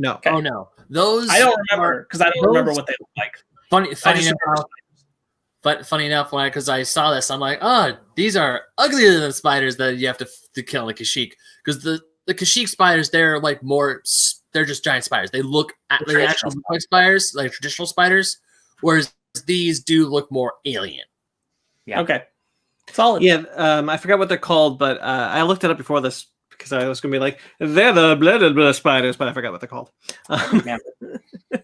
Okay.
Oh no, those
I don't remember because I don't remember what they look like.
Funny enough, because I saw this, I'm like, oh, these are uglier than spiders that you have to kill like Kashyyyk. Because the Kashyyyk spiders, they're like they're just giant spiders. They look they actually look like spiders, like traditional spiders, whereas these do look more alien.
Yeah.
Okay. Solid.
Yeah, I forgot what they're called, but I looked it up before this because I was going to be like, they're the blah spiders, but I forgot what they're called.
No,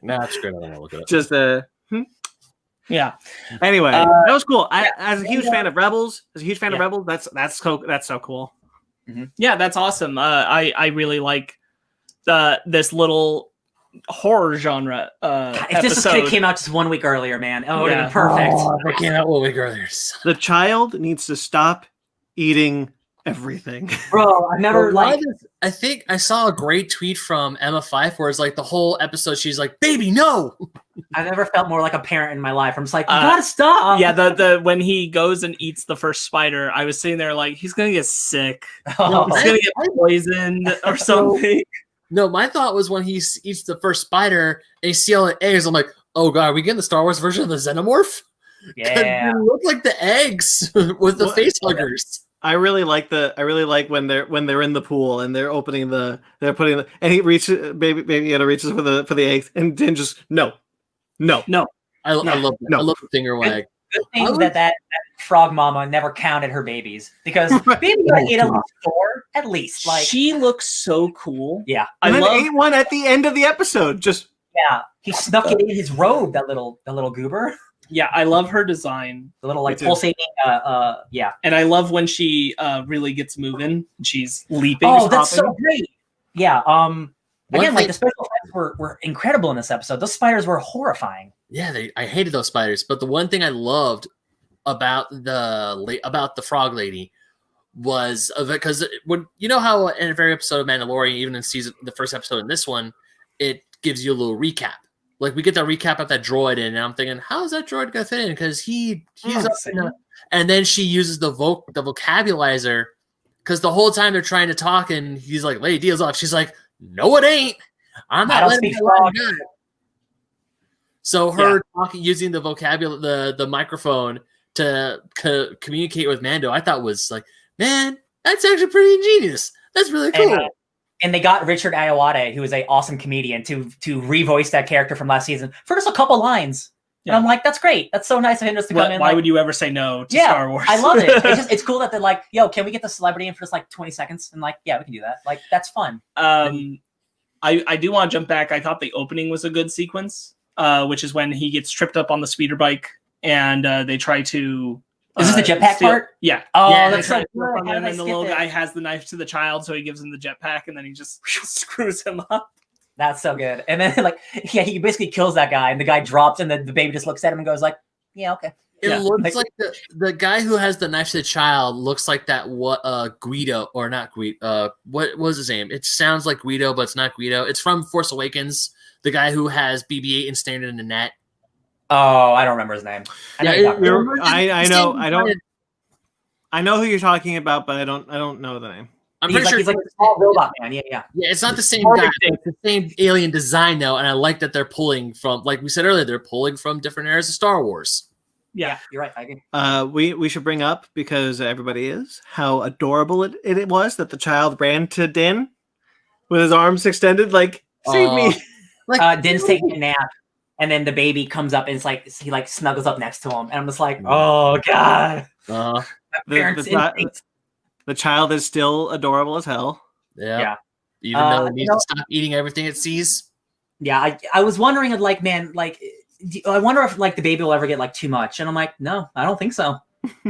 that's great. I don't want to look it up.
Just
Yeah.
Anyway, that was cool. As a huge fan of Rebels, that's so cool.
Mm-hmm.
Yeah, that's awesome. I really like this little horror genre
if this could have came out just 1 week earlier, man, it would have been perfect.
Oh, they came out 1 week earlier.
The child needs to stop eating everything.
Bro, I never
I think I saw a great tweet from Emma Fife where it's like the whole episode she's like, "Baby, no."
I never felt more like a parent in my life. I'm just like, you gotta stop.
Yeah, the when he goes and eats the first spider, I was sitting there like, he's gonna get sick. He's gonna get poisoned or something.
No, my thought was when he eats the first spider and you see all the eggs, I'm like, oh god, are we getting the Star Wars version of the Xenomorph?
Yeah.
They look like the eggs with the face huggers.
I really like when they're in the pool and they're putting and he reaches baby Yoda reaches for the eggs and then just no.
I love that.
No.
I love the finger wag.
Good thing that frog mama never counted her babies because baby Yoda ate at least 4, at least. Like
she looks so cool.
Yeah,
and then ate one at the end of the episode. Just
he snuck it in his robe. That little goober.
Yeah, I love her design.
The little like pulsating. Yeah,
and I love when she really gets moving. She's leaping.
Oh, that's so great. Yeah. Again, like the special effects were incredible in this episode. Those spiders were horrifying.
Yeah, I hated those spiders, but the one thing I loved about the frog lady was because when you know how in every episode of Mandalorian, even in the first episode in this one, it gives you a little recap. Like we get that recap of that droid, and I'm thinking, how is that droid gonna fit in? Because he's up and then she uses the vocabularizer because the whole time they're trying to talk, and he's like, "Lady, deals off." She's like, "No, it ain't. I'm not letting you let it go." So her talking, using the vocabulary, the microphone to communicate with Mando, I thought was like, man, that's actually pretty ingenious. That's really cool.
And they got Richard Ayoade, who is an awesome comedian, to revoice that character from last season for just a couple lines. Yeah. And I'm like, that's great. That's so nice of him just to come in.
Why would you ever say no to Star Wars?
I love it. It's cool that they're like, yo, can we get the celebrity in for just like 20 seconds? And like, yeah, we can do that. Like, that's fun.
I do want to jump back. I thought the opening was a good sequence, which is when he gets tripped up on the speeder bike and they try to...
Is this the jetpack part?
Yeah.
Oh,
yeah,
that's so good.
And then the little guy has the knife to the child, so he gives him the jetpack, and then he just screws him up.
That's so good. And then, like, he basically kills that guy, and the guy drops, and then the baby just looks at him and goes like, yeah, okay.
It looks like the guy who has the knife to the child looks like that Guido, or not Guido. What was his name? It sounds like Guido, but it's not Guido. It's from Force Awakens. The guy who has BB-8 and standing in the net.
Oh, I don't remember his name. I
know who you're talking about, but I don't know the name.
I'm pretty sure
he's like a small robot man. Yeah.
Yeah, it's not the same guy. It's the same alien design though, and I like that they're pulling from, like we said earlier, they're pulling from different eras of Star Wars.
Yeah, you're right. I agree.
We should bring up, because everybody is, how adorable it was that the child ran to Din with his arms extended, like, save me.
Like Din's taking a nap. And then the baby comes up and it's like he like snuggles up next to him, and I'm just like, oh god.
The child is still adorable as hell.
Yeah. Even though it needs to stop eating everything it sees.
Yeah, I was wondering, like, man, like, I wonder if like the baby will ever get like too much, and I'm like, no, I don't think so.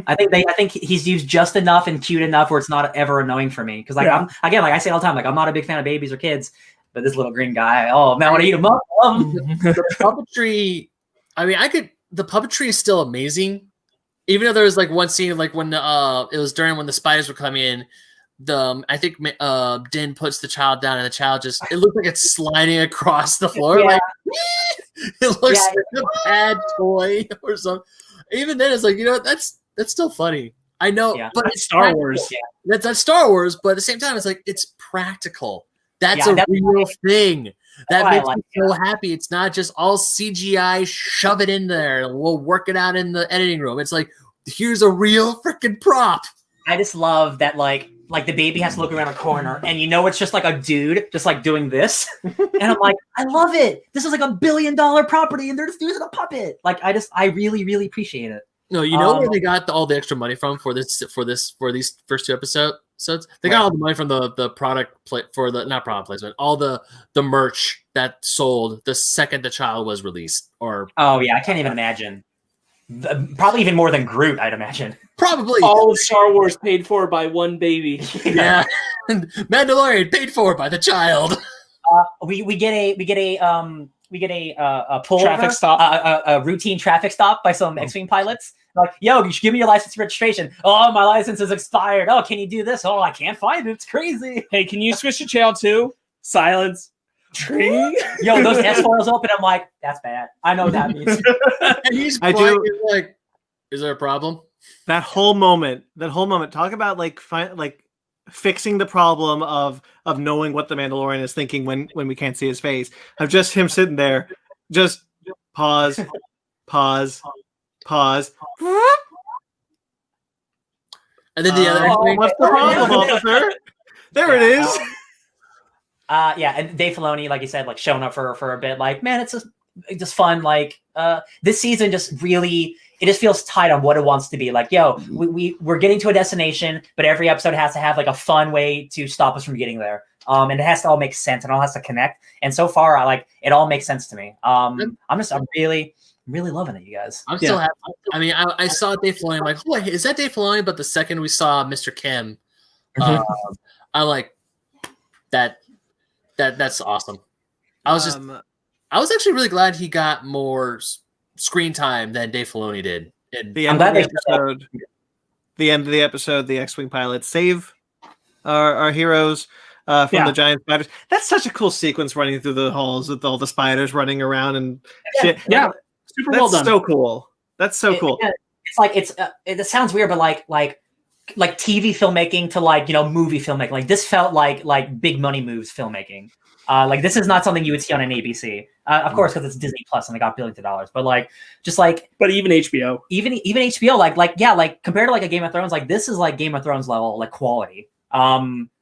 I think he's used just enough and cute enough where it's not ever annoying for me. Because like I'm like I say all the time, like I'm not a big fan of babies or kids. But this little green guy, oh man, I want to eat him up. I love him.
The puppetry, I mean, the puppetry is still amazing. even though there was like one scene, like when it was during when the spiders were coming in, I think Din puts the child down, and the child it looks like it's sliding across the floor.
Yeah.
Like it looks like a bad toy or something. Even then, it's like, that's still funny. I know, but it's
Star Wars.
Yeah. That's Star Wars, but at the same time, it's like it's practical. That's a real thing. That makes me so happy. It's not just all CGI, shove it in there, and we'll work it out in the editing room. It's like, here's a real freaking prop.
I just love that, like the baby has to look around a corner, and it's just like a dude just like doing this, and I'm like, I love it. This is like $1 billion property, and they're just using a puppet. Like, I really, really appreciate it.
No, where they got all the extra money from for these first 2 episodes? They got all the money from the product not product placement, all the merch that sold the second the child was released.
I can't even imagine. Probably even more than Groot, I'd imagine.
Probably
all of Star Wars paid for by one baby.
Yeah, Mandalorian paid for by the child.
We get a pull
traffic stop,
a routine traffic stop by some X-Wing pilots. Like, yo, you should give me your license registration. Oh, my license is expired. Oh, can you do this? Oh, I can't find it. It's crazy.
Hey, can you switch to channel 2? Silence. Tring.
Yo, those S-foils open. I'm like, that's bad. I know what that means.
And he's like, is there a problem?
That whole moment. Talk about like fixing the problem of knowing what the Mandalorian is thinking when we can't see his face. Of just him sitting there, just pause.
And then the other
what's the problem, officer? There it is.
And Dave Filoni, like you said, like showing up for a bit. Like, man, it's just fun. Like, this season just really, it just feels tight on what it wants to be. Like, yo, we're getting to a destination, but every episode has to have like a fun way to stop us from getting there. And it has to all make sense and all has to connect. And so far, it all makes sense to me. I'm really loving it, you guys.
I'm still happy. I mean, I saw Dave Filoni. I'm like, oh, is that Dave Filoni? But the second we saw Mr. Kim, I'm like, that's awesome. I was actually really glad he got more screen time than Dave Filoni did.
The end of the episode, the X-Wing pilots save our heroes from the giant spiders. That's such a cool sequence running through the halls with all the spiders running around and shit.
Yeah, super well done.
So cool. That's so cool.
It's like it sounds weird, but like TV filmmaking to movie filmmaking. Like, this felt like big money moves filmmaking. Like, this is not something you would see on an ABC, of course, because it's Disney Plus and they got billions of dollars. But
but even HBO,
even HBO, like compared to like a Game of Thrones, like this is like Game of Thrones level like quality.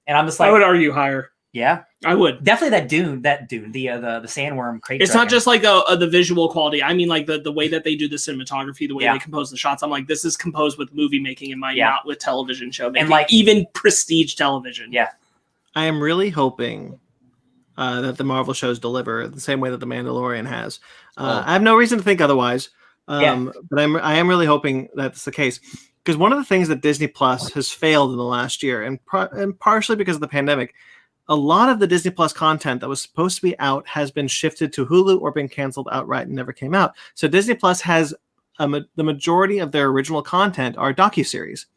And I'm just like,
I would argue higher.
Yeah,
I would
definitely that Dune, the sandworm crate.
It's not just like the visual quality. I mean, like the way that they do the cinematography, the way they compose the shots. I'm like, this is composed with movie making in mind, not with television show making, and like even prestige television.
Yeah, I
am really hoping that the Marvel shows deliver the same way that the Mandalorian has. I have no reason to think otherwise, but I am really hoping that's the case. Because one of the things that Disney Plus has failed in the last year, and partially because of the pandemic, a lot of the Disney Plus content that was supposed to be out has been shifted to Hulu or been canceled outright and never came out. So Disney Plus has the majority of their original content are docuseries.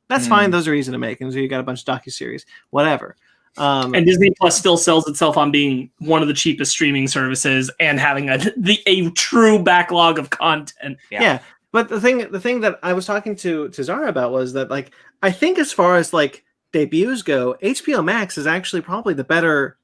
That's fine. Those are easy to make. And so you got a bunch of docuseries, whatever.
And Disney Plus still sells itself on being one of the cheapest streaming services and having a true backlog of content.
Yeah. But the thing that I was talking to Zara about was that, like, I think as far as like debuts go, HBO Max is actually probably the better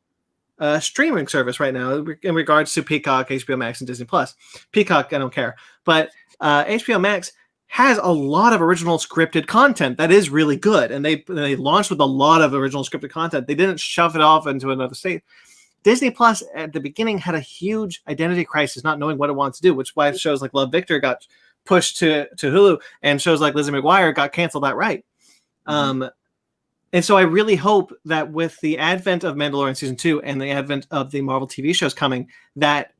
streaming service right now in regards to Peacock, HBO Max, and Disney Plus. Peacock, I don't care, but HBO Max has a lot of original scripted content that is really good, and they launched with a lot of original scripted content. They didn't shove it off into another state. Disney Plus at the beginning had a huge identity crisis, not knowing what it wants to do, which is why shows like Love Victor got pushed to Hulu, and shows like Lizzie McGuire got canceled outright. And so I really hope that with the advent of Mandalorian Season 2 and the advent of the Marvel TV shows coming, that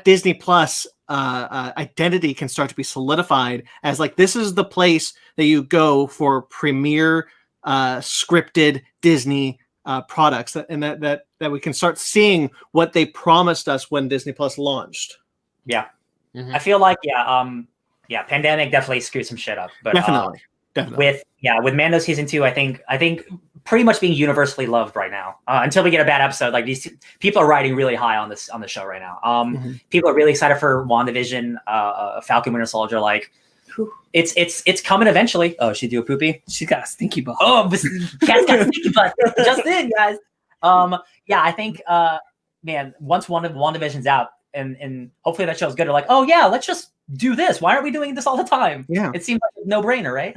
Disney Plus identity can start to be solidified as like, this is the place that you go for premier scripted Disney products, and that we can start seeing what they promised us when Disney Plus launched.
Yeah. I feel like, Yeah, pandemic definitely screwed some shit up. But
Definitely.
with Mando season 2, I think pretty much being universally loved right now. Until we get a bad episode, like these people are riding really high on the show right now. People are really excited for WandaVision, Falcon Winter Soldier. Like, it's coming eventually. Oh, she do a poopy?
She's got a stinky butt.
Oh, Cat's got a stinky butt. Just in, guys. Yeah, I think man, once WandaVision's out, and hopefully that show's good. They're like, oh yeah, let's just do this. Why aren't we doing this all the time?
Yeah,
it seems like a no-brainer, right?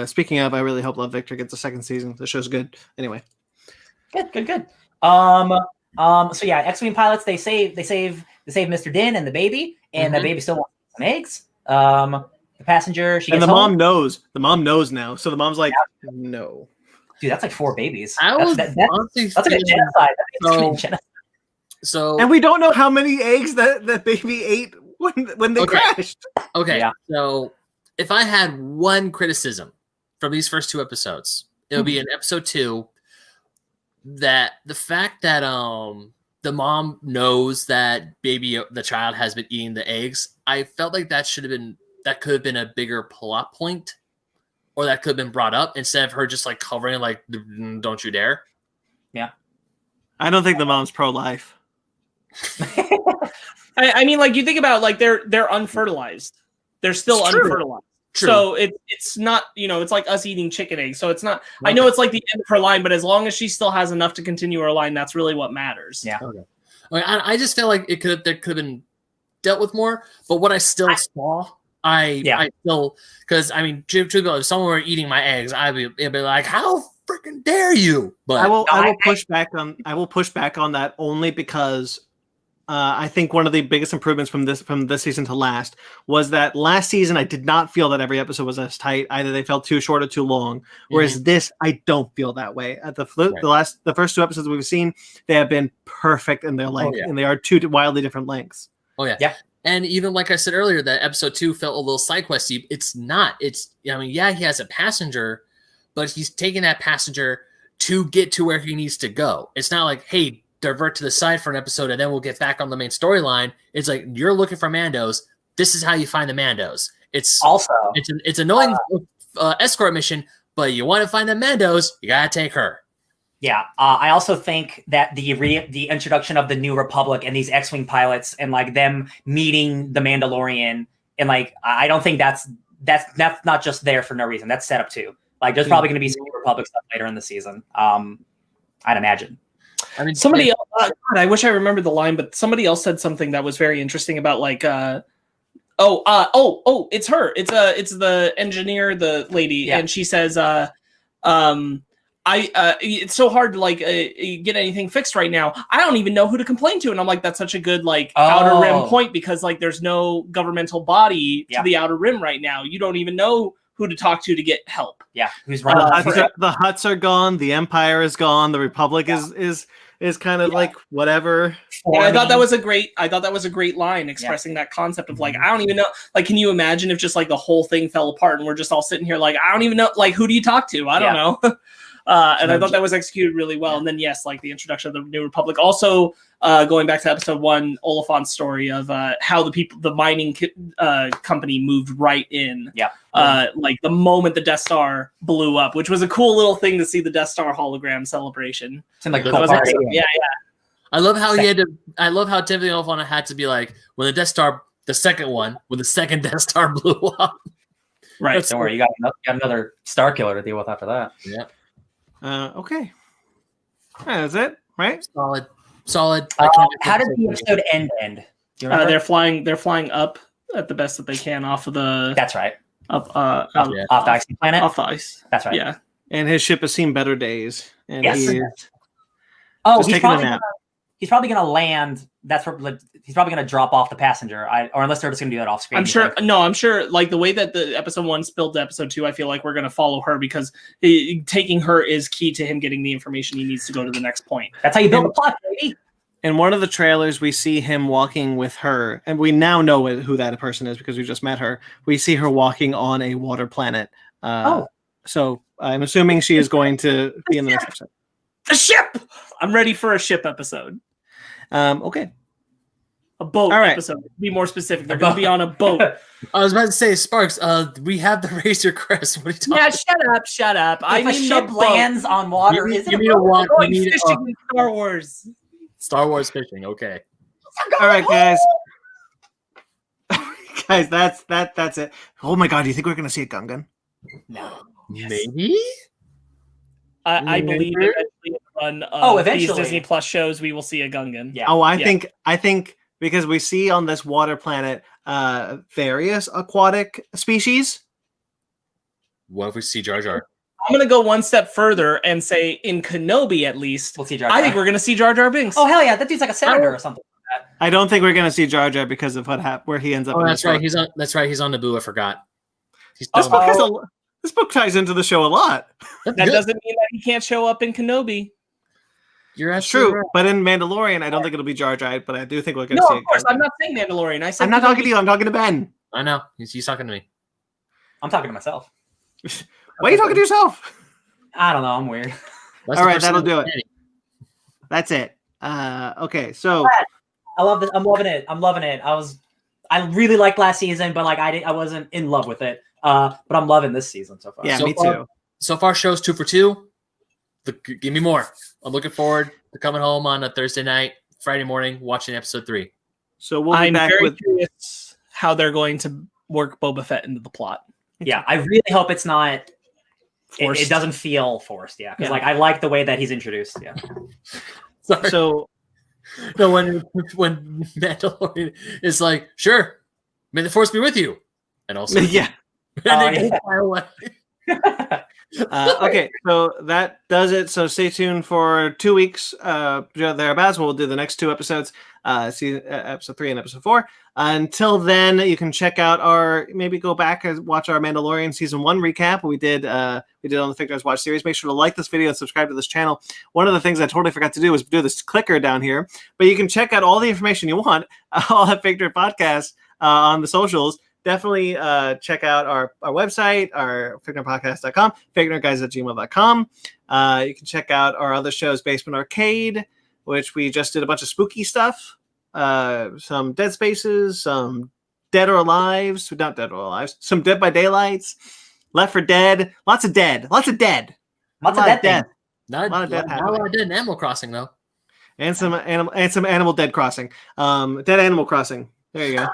Speaking of, I really hope Love Victor gets a second season. The show's good. Anyway,
good. So yeah, X-Wing pilots, they save Mr. Din and the baby, and the baby still wants some eggs. The passenger, she gets
and the
home.
mom knows. The mom knows now, so the mom's like, no.
Dude, that's like 4 babies.
That's
like a genocide.
So,
and we don't know how many eggs that baby ate when they crashed.
Okay, so if I had one criticism from these first 2 episodes, it would be in episode 2 that the fact that the mom knows that the child has been eating the eggs. I felt like that could have been a bigger plot point, or that could have been brought up instead of her just like covering like, don't you dare.
Yeah,
I don't think the mom's pro-life.
I mean, like, you think about, like, they're unfertilized. They're still unfertilized.
True.
So it's not, it's like us eating chicken eggs. So it's not, I know it's like the end of her line, but as long as she still has enough to continue her line, that's really what matters.
Yeah.
Okay. I just feel like there could have been dealt with more, but what I still saw, I still, because I mean, if someone were eating my eggs, it'd be like, how freaking dare you? But I will push back on that only because I think one of the biggest improvements from this season to last was that last season I did not feel that every episode was as tight. Either they felt too short or too long. Whereas this, I don't feel that way. At the first 2 episodes we've seen, they have been perfect in their length, and they are 2 wildly different lengths. Oh yeah, yeah. And even like I said earlier, that episode 2 felt a little side questy. It's not. It's he has a passenger, but he's taking that passenger to get to where he needs to go. It's not like, hey, divert to the side for an episode and then we'll get back on the main storyline. It's like, you're looking for Mandos. This is how you find the Mandos. It's annoying escort mission, but you want to find the Mandos, you gotta take her.
Yeah, I also think that the introduction of the New Republic and these X-Wing pilots and like them meeting the Mandalorian, and like I don't think that's not just there for no reason. That's set up too. Like there's probably going to be some New Republic stuff later in the season. I'd imagine.
I mean, somebody else, God, I wish I remembered the line, but somebody else said something that was very interesting about like, it's her. It's the engineer, the lady, and she says, it's so hard to like get anything fixed right now. I don't even know who to complain to, and I'm like, that's such a good like outer rim point, because like there's no governmental body to the outer rim right now. You don't even know who to talk to get help.
Yeah, who's running?
The Hutts are gone. The Empire is gone. The Republic is kind of like whatever.
And I thought that was a great line expressing that concept of like, I don't even know. Like, can you imagine if just like the whole thing fell apart and we're just all sitting here like, I don't even know. Like, who do you talk to? I don't know. And I thought that was executed really well. And then yes, like the introduction of the New Republic. Also, going back to episode 1, Oliphant's story of how the mining company moved right in. Yeah. Like the moment the Death Star blew up, which was a cool little thing to see the Death Star hologram celebration.
Seemed like a cool party.
Yeah.
I love how I love how Timothy Oliphant had to be like, when the Death Star, the second one, when the second Death Star blew up.
Right. Don't worry, you got another Star Killer to deal with after that.
Yeah.
Okay. That's it, right?
Solid.
How did the episode end?
They're flying up at the best that they can off of the.
That's right.
Off
the ice planet.
Off the ice.
That's right.
Yeah.
And his ship has seen better days. And
yes. He's probably going to land. That's where he's probably going to drop off the passenger, or unless they're just going to do that off screen.
I'm sure. Like the way that the episode 1 spilled to episode 2, I feel like we're going to follow her because taking her is key to him getting the information he needs to go to the next point.
That's how you build a plot, baby.
In one of the trailers, we see him walking with her, and we now know who that person is because we just met her. We see her walking on a water planet. So I'm assuming she is going to be in the next episode.
The ship! I'm ready for a ship episode.
Okay.
A boat
All right.
episode. To be more specific, they're going to be on a boat.
I was about to say, Sparks. We have the Razor Crest. What are you talking?
Yeah, shut up.
If a ship lands on water,
You
is it
need
a
a
boat?
water.
Going fishing in Star Wars.
Star Wars fishing. Okay.
All right, guys. Guys, that's it. Oh my god, do you think we're gonna see a Gungan?
No.
Maybe.
I believe eventually in the run of these Disney Plus shows, we will see a Gungan.
Yeah.
Oh, I think because we see on this water planet various aquatic species.
What if we see Jar Jar?
I'm going to go one step further and say in Kenobi, at least,
We'll see Jar Jar.
I think we're going to see Jar Jar Binks.
Oh hell yeah, that dude's like a senator or something.
I don't think we're gonna see Jar Jar because of where he ends up.
Oh,
in
that's
this
right.
book.
He's on Naboo. I forgot.
This book ties into the show a lot.
That doesn't mean that he can't show up in Kenobi.
You're
That's
absolutely
true,
right.
but in Mandalorian, I don't think it'll be Jar Jar. But I do think we're gonna
No,
see.
of course. I'm not saying Mandalorian. I said
I'm not talking
Kenobi.
to you. I'm talking to Ben.
I know. He's talking to me.
I'm talking to myself.
Why are you talking to yourself?
I don't know. I'm weird.
That's
All
the
right,
first
that'll
thing
do
I'm
it.
saying.
That's it. Okay, so
I love this. I'm loving it. I really liked last season, but like I wasn't in love with it. But I'm loving this season so far.
yeah,
So
me
far-
too.
So far, shows 2 for 2. Give me more. I'm looking forward to coming home on a Thursday night, Friday morning, watching episode 3.
So we'll be
I'm
back
very
with.
curious how they're going to work Boba Fett into the plot.
Yeah, I really hope it's not.
Forced.
It doesn't feel forced. Yeah, because
Yeah.
like I like the way that he's introduced. Yeah.
Sorry.
So
No, when Mandalorian is like, sure, may the force be with you, and also,
yeah.
and
Oh,
they
yeah.
go fly away.
Okay, so that does it. So stay tuned for 2 weeks thereabouts. We'll do the next 2 episodes, episode 3 and episode 4. Until then, you can check out maybe go back and watch our Mandalorian season 1 recap. We did on the Fighters Watch series. Make sure to like this video and subscribe to this channel. One of the things I totally forgot to do was do this clicker down here, but you can check out all the information you want all at Figure Podcast on the socials. Definitely check out our website, our fignerpodcast.com, fignerguys@gmail.com. You can check out our other shows, Basement Arcade, which we just did a bunch of spooky stuff. Some Dead Spaces, some Dead or Alive, not Dead or Alive, some Dead by Daylights, Left 4 Dead, lots of dead.
Lots of
A lot
dead
death.
things.
Not a
lot of death
lot
happening.
of dead in Animal Crossing though.
And some Animal Dead Crossing. Dead Animal Crossing. There you go.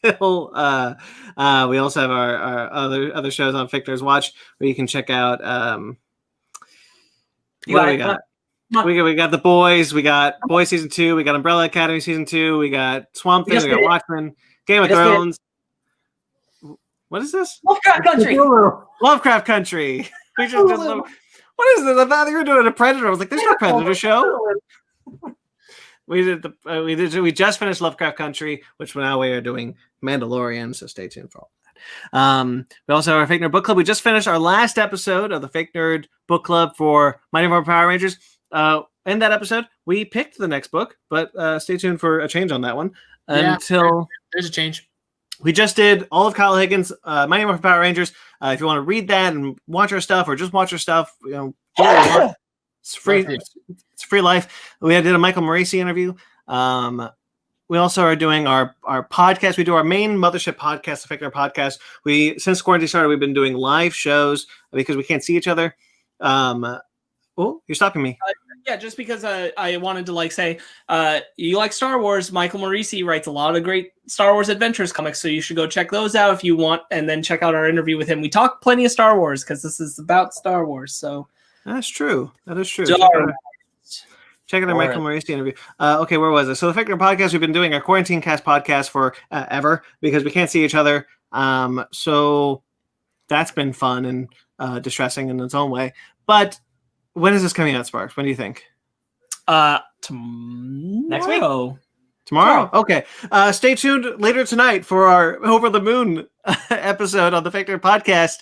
We also have our other shows on Fictor's Watch where you can check out
You
what
got
do
it.
we got?
Come on.
We got The Boys, we got Boys season 2, we got Umbrella Academy season 2, we got Swamp
We
Thing,
just
we got
did it.
Watchmen, Game of
We just did it.
Thrones. What is this?
Lovecraft Country.
Lovecraft Country. We just did what is this? I thought you were doing a Predator. I was like, there's no Predator show. We just finished Lovecraft Country, which now we are doing Mandalorian, so stay tuned for all that. We also have our Fake Nerd Book Club. We just finished our last episode of the Fake Nerd Book Club for Mighty Morphin Power Rangers. In that episode, we picked the next book, but stay tuned for a change on that one.
Yeah.
Until
There's a change.
we just did all of Kyle Higgins' Mighty Morphin Power Rangers. If you want to read that and watch our stuff, or just watch our stuff, do what you want. It's free. It's free life. We did a Michael Morisi interview. We also are doing our podcast. We do our main mothership podcast, the Fake Nerd Podcast. Since quarantine started, we've been doing live shows because we can't see each other. Oh, you're stopping me.
Yeah, just because I wanted to say, you like Star Wars, Michael Morisi writes a lot of great Star Wars Adventures comics, so you should go check those out if you want, and then check out our interview with him. We talk plenty of Star Wars because this is about Star Wars, so.
That's true. That is true.
Star
Check out our Michael Morisi interview. Okay, where was it? So the Fake Nerd Podcast, we've been doing our Quarantine Cast podcast for ever because we can't see each other. So that's been fun and distressing in its own way. But when is this coming out, Sparks? When do you think?
Next week.
Tomorrow? Okay. Stay tuned later tonight for our Over the Moon episode on the Fake Nerd Podcast.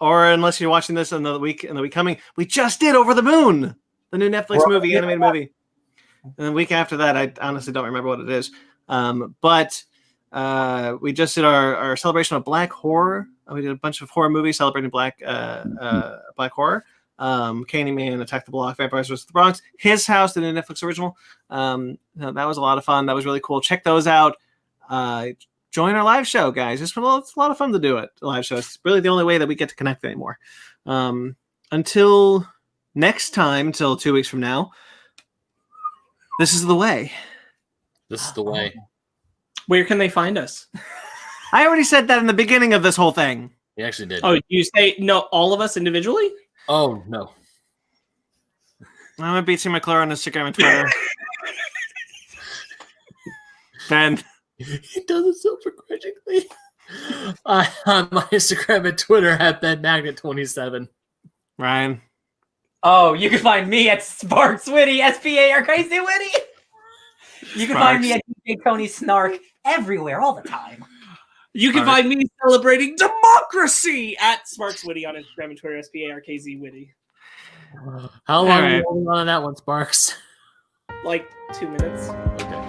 Or unless you're watching this in the week coming, we just did Over the Moon, the new Netflix animated movie. And the week after that, I honestly don't remember what it is. But we just did our celebration of Black horror. We did a bunch of horror movies celebrating Black horror. Candyman, Attack the Block, Vampires vs. the Bronx, his house, the Netflix original. That was a lot of fun. That was really cool. Check those out. Join our live show, guys. It's a lot of fun to do it. The live show. It's really the only way that we get to connect anymore. Until next time, until 2 weeks from now, this is the way.
This is the way.
Where can they find us?
I already said that in the beginning of this whole thing.
You actually did.
Oh, you say no, all of us individually?
Oh, no.
I'm at BT McClure on Instagram and Twitter. Ben.
He does it so begrudgingly. On my Instagram and Twitter at BenMagnet27.
Ryan.
Oh, you can find me at Sparks Witty, SPARKC Witty. You can find me at DJ Tony Snark everywhere, all the time.
You can find me celebrating democracy at Sparks Witty on Instagram and Twitter, SPARKZ Witty.
How long are you holding on that one, Sparks?
Like 2 minutes.
Okay.